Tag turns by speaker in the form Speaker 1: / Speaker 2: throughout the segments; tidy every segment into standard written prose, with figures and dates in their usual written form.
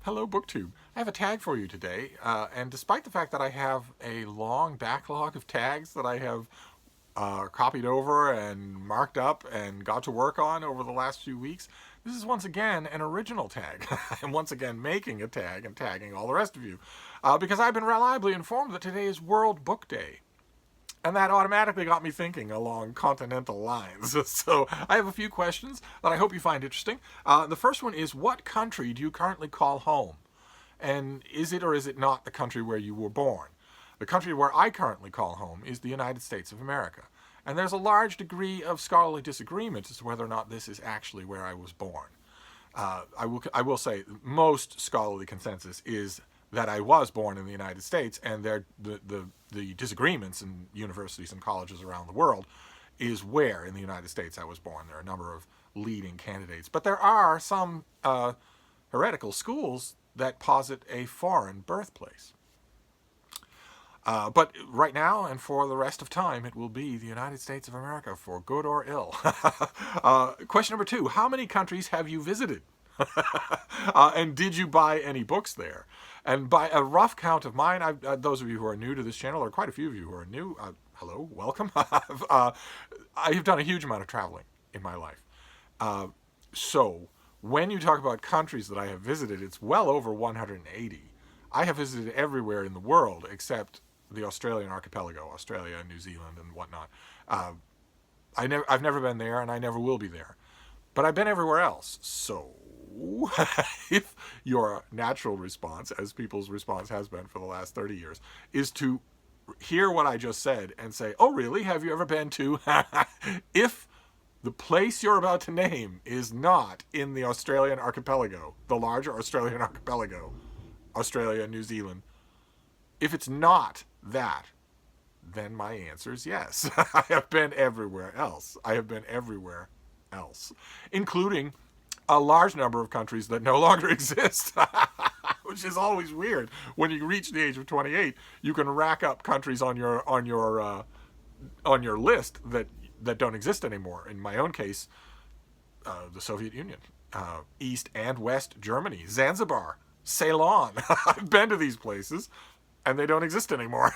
Speaker 1: Hello, BookTube. I have a tag for you today, and despite the fact that I have a long backlog of tags that I have copied over and marked up and got to work on over the last few weeks, this is once again an original tag. I'm once again making a tag and tagging all the rest of you because I've been reliably informed that today is World Book Day. And that automatically got me thinking along continental lines. So I have a few questions that I hope you find interesting. The first one is, what country do you currently call home? And is it or is it not the country where you were born? The country where I currently call home is the United States of America. And there's a large degree of scholarly disagreement as to whether or not this is actually where I was born. I will say most scholarly consensus is that I was born in the United States, and the disagreements in universities and colleges around the world is where in the United States I was born. There are a number of leading candidates, but there are some heretical schools that posit a foreign birthplace. But right now and for the rest of time, it will be the United States of America, for good or ill. Question number 2, how many countries have you visited? And did you buy any books there? And by a rough count of mine, those of you who are new to this channel, or quite a few of you who are new, hello, welcome. I have done a huge amount of traveling in my life. So when you talk about countries that I have visited, it's well over 180. I have visited everywhere in the world except the Australian archipelago, Australia, New Zealand, and whatnot. I've never been there, and I never will be there. But I've been everywhere else. So if your natural response, as people's response has been for the last 30 years, is to hear what I just said and say, oh, really? Have you ever been to? If the place you're about to name is not in the Australian archipelago, the larger Australian archipelago, Australia, New Zealand, if it's not that, then my answer is yes. I have been everywhere else. I have been everywhere else, including a large number of countries that no longer exist, which is always weird. When you reach the age of 28, you can rack up countries on your list that don't exist anymore. In my own case, the Soviet Union, East and West Germany, Zanzibar, Ceylon. I've been to these places, and they don't exist anymore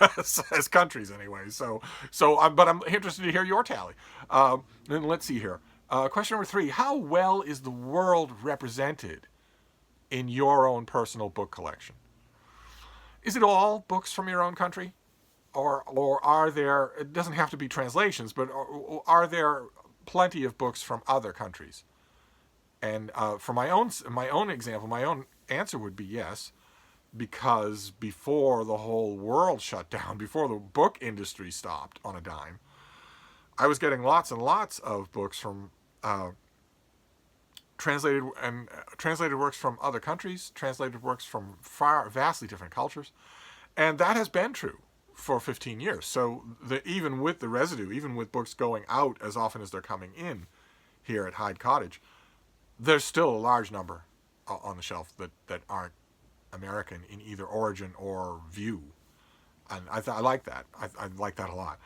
Speaker 1: as countries anyway. But I'm interested to hear your tally. And let's see here. Question number 3, how well is the world represented in your own personal book collection? Is it all books from your own country? Or are there, it doesn't have to be translations, but are there plenty of books from other countries? And for my own example, my own answer would be yes, because before the whole world shut down, before the book industry stopped on a dime, I was getting lots and lots of books from translated works from other countries, translated works from vastly different cultures, and that has been true for 15 years. So even with the residue, even with books going out as often as they're coming in here at Hyde Cottage, there's still a large number on the shelf that aren't American in either origin or view, and I like that. I like that a lot.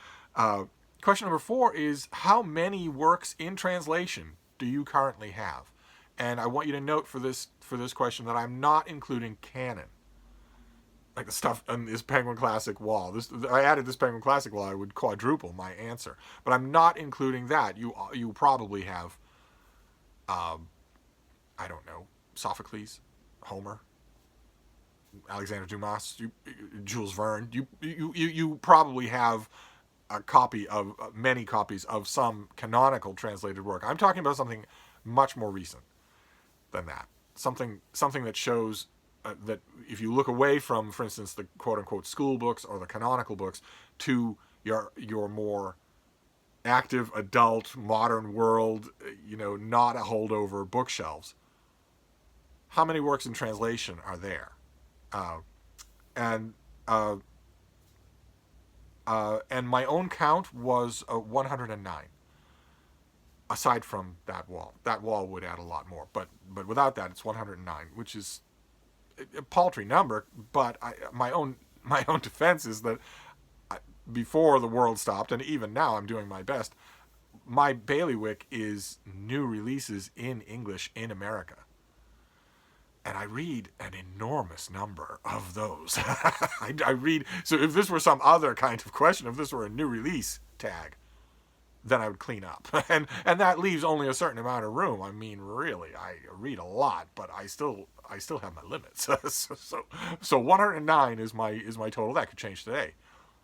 Speaker 1: Question number 4 is, how many works in translation do you currently have? And I want you to note for this question that I'm not including canon, like the stuff on this Penguin Classic wall. I added this Penguin Classic wall, I would quadruple my answer, but I'm not including that. You probably have, I don't know, Sophocles, Homer, Alexander Dumas, Jules Verne. You probably have many copies of some canonical translated work. I'm talking about something much more recent than that. Something that shows that if you look away from, for instance, the quote-unquote school books or the canonical books to your more active, adult, modern world, not a holdover bookshelves, how many works in translation are there? And my own count was 109. Aside from that wall would add a lot more, but without that, it's 109, which is a paltry number. But my own defense is that before the world stopped, and even now, I'm doing my best. My bailiwick is new releases in English in America. And I read an enormous number of those. I read, so if this were some other kind of question, if this were a new release tag, then I would clean up. And that leaves only a certain amount of room. I mean, really, I read a lot, but I still have my limits. So 109 is my total. That could change today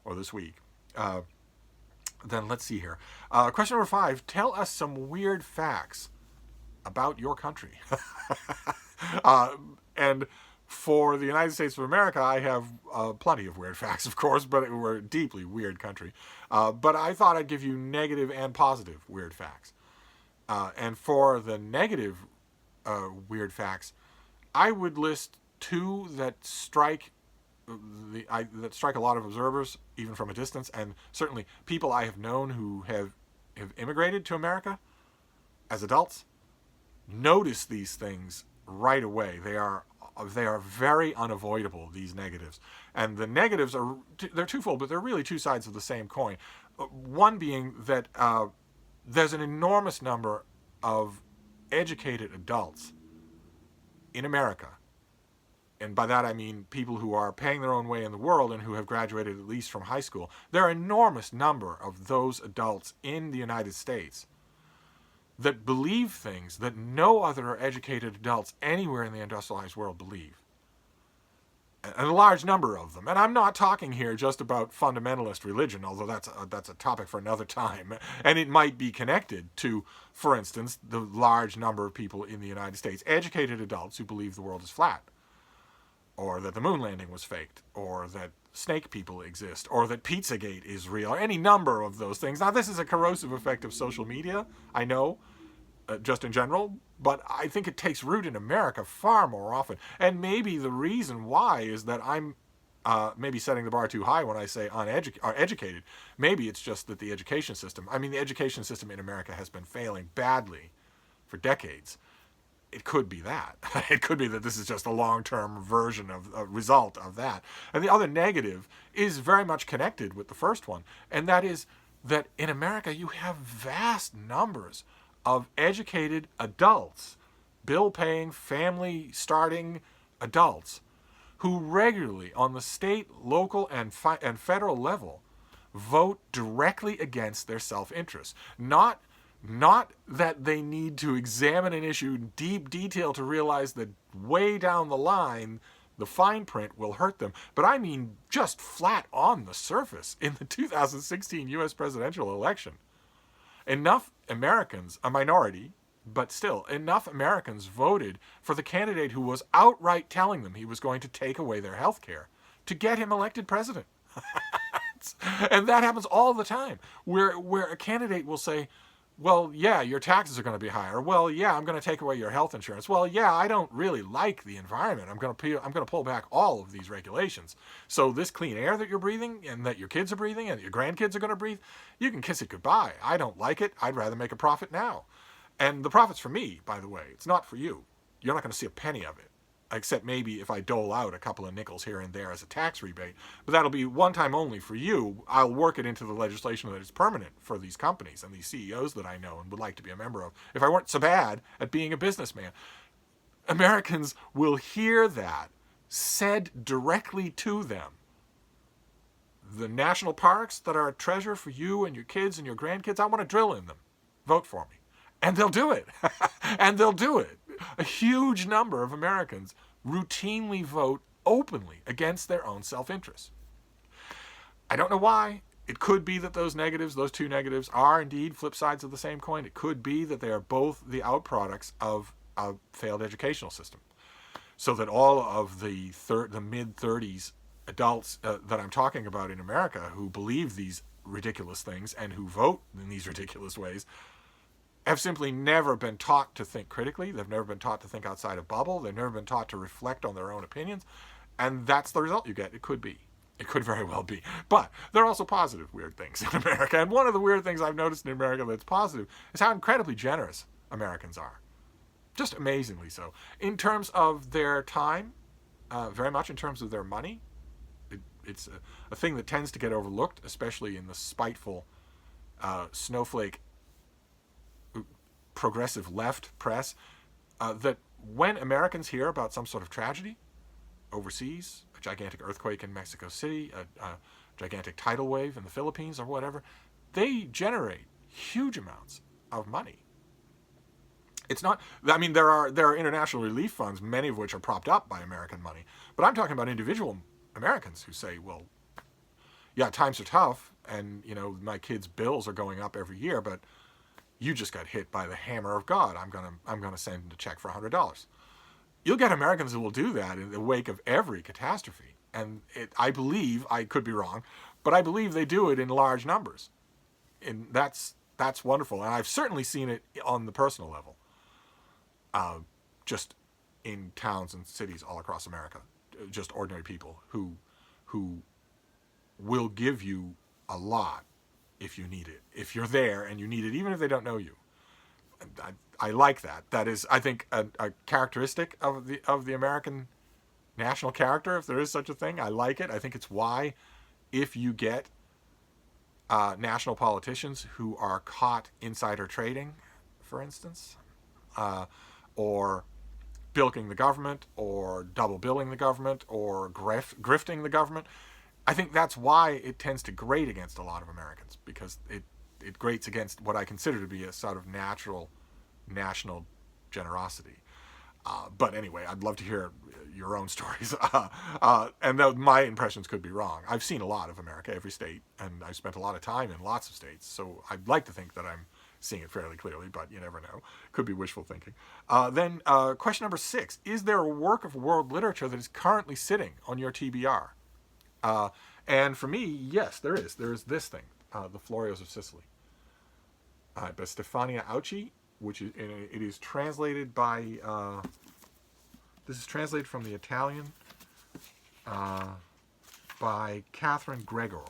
Speaker 1: or this week. Then let's see here. Question number 5. Tell us some weird facts about your country. And for the United States of America, I have plenty of weird facts, of course, but we're a deeply weird country. But I thought I'd give you negative and positive weird facts. And for the negative weird facts, I would list 2 that strike a lot of observers, even from a distance, and certainly people I have known who have immigrated to America as adults notice these things right away. They are very unavoidable, these negatives. And the negatives they're twofold, but they're really 2 sides of the same coin. One being that there's an enormous number of educated adults in America. And by that I mean people who are paying their own way in the world and who have graduated at least from high school. There are an enormous number of those adults in the United States that believe things that no other educated adults anywhere in the industrialized world believe. And a large number of them. And I'm not talking here just about fundamentalist religion, although that's a topic for another time. And it might be connected to, for instance, the large number of people in the United States, educated adults who believe the world is flat, or that the moon landing was faked, or that snake people exist, or that Pizzagate is real, or any number of those things. Now, this is a corrosive effect of social media, I know, just in general, but I think it takes root in America far more often. And maybe the reason why is that I'm maybe setting the bar too high when I say educated. Maybe it's just that the education system in America has been failing badly for decades. It could be that. It could be that this is just a long-term version of a result of that. And the other negative is very much connected with the first one, and that is that in America you have vast numbers of educated adults, bill-paying, family-starting adults, who regularly on the state, local, and federal level vote directly against their self-interest. Not that they need to examine an issue in deep detail to realize that way down the line the fine print will hurt them, but I mean just flat on the surface. In the 2016 U.S. presidential election, enough Americans, a minority, but still, enough Americans voted for the candidate who was outright telling them he was going to take away their health care to get him elected president. And that happens all the time, where a candidate will say, well, yeah, your taxes are going to be higher. Well, yeah, I'm going to take away your health insurance. Well, yeah, I don't really like the environment. I'm going to pull back all of these regulations. So this clean air that you're breathing and that your kids are breathing and that your grandkids are going to breathe, you can kiss it goodbye. I don't like it. I'd rather make a profit now. And the profit's for me, by the way. It's not for you. You're not going to see a penny of it, except maybe if I dole out a couple of nickels here and there as a tax rebate. But that'll be one time only for you. I'll work it into the legislation that is permanent for these companies and these CEOs that I know and would like to be a member of. If I weren't so bad at being a businessman, Americans will hear that said directly to them. The national parks that are a treasure for you and your kids and your grandkids, I want to drill in them. Vote for me. And they'll do it. And they'll do it. A huge number of Americans routinely vote openly against their own self-interest. I don't know why. It could be that those 2 negatives, are indeed flip sides of the same coin. It could be that they are both the outproducts of a failed educational system. So that all of the mid-30s adults that I'm talking about in America who believe these ridiculous things and who vote in these ridiculous ways have simply never been taught to think critically. They've never been taught to think outside a bubble. They've never been taught to reflect on their own opinions. And that's the result you get. It could be. It could very well be. But there are also positive weird things in America. And one of the weird things I've noticed in America that's positive is how incredibly generous Americans are. Just amazingly so. In terms of their time, very much in terms of their money. It's a thing that tends to get overlooked, especially in the spiteful snowflake progressive left press, that when Americans hear about some sort of tragedy overseas, a gigantic earthquake in Mexico City, a gigantic tidal wave in the Philippines or whatever, they generate huge amounts of money. It's not, I mean, there are international relief funds, many of which are propped up by American money, but I'm talking about individual Americans who say, well, yeah, times are tough, and my kids' bills are going up every year, but you just got hit by the hammer of God. I'm gonna send a check for $100. You'll get Americans who will do that in the wake of every catastrophe, and I believe, I could be wrong, but I believe they do it in large numbers, and that's wonderful. And I've certainly seen it on the personal level, just in towns and cities all across America, just ordinary people who will give you a lot if you need it, if you're there and you need it, even if they don't know you. I like that. That is, I think, a characteristic of the American national character, if there is such a thing. I like it. I think it's why, if you get national politicians who are caught insider trading, for instance, or bilking the government, or double billing the government, or grifting the government, I think that's why it tends to grate against a lot of Americans, because it grates against what I consider to be a sort of natural national generosity. But anyway, I'd love to hear your own stories. And my impressions could be wrong. I've seen a lot of America, every state, and I've spent a lot of time in lots of states, so I'd like to think that I'm seeing it fairly clearly, but you never know. Could be wishful thinking. Then question number 6. Is there a work of world literature that is currently sitting on your TBR? And for me, yes, there is. There is this thing, The Florios of Sicily, by Stefania Auci, which is, it is translated by, this is translated from the Italian by Catherine Gregor.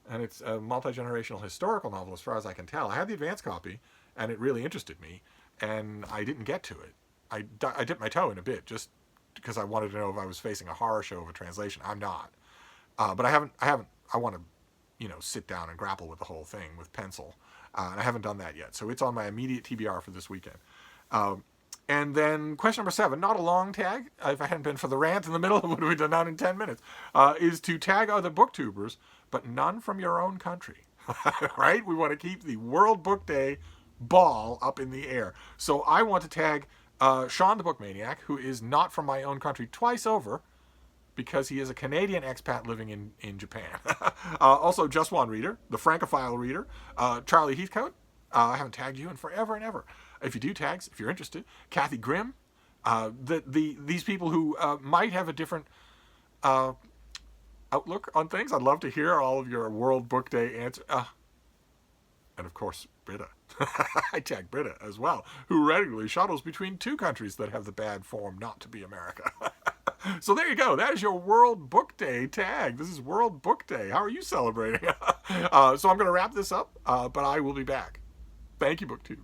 Speaker 1: And it's a multi-generational historical novel, as far as I can tell. I had the advance copy, and it really interested me, and I didn't get to it. I dipped my toe in a bit, just because I wanted to know if I was facing a horror show of a translation. I'm not. But I want to, sit down and grapple with the whole thing with pencil. And I haven't done that yet. So it's on my immediate TBR for this weekend. And then question number 7, not a long tag. If I hadn't been for the rant in the middle, it would have been done out in 10 minutes. Is to tag other booktubers, but none from your own country. Right? We want to keep the World Book Day ball up in the air. So I want to tag Shawn the Book Maniac, who is not from my own country twice over, because he is a Canadian expat living in Japan. Also, Just Juan Reader, the Francophile Reader, Charlie Heathcote. I haven't tagged you in forever and ever. If you do tags, if you're interested, Kathy Grimm. These people who might have a different outlook on things. I'd love to hear all of your World Book Day answers. And of course, Britta. I tag Britta as well, who regularly shuttles between 2 countries that have the bad form not to be America. So there you go. That is your World Book Day tag. This is World Book Day. How are you celebrating? So I'm going to wrap this up, but I will be back. Thank you, BookTube.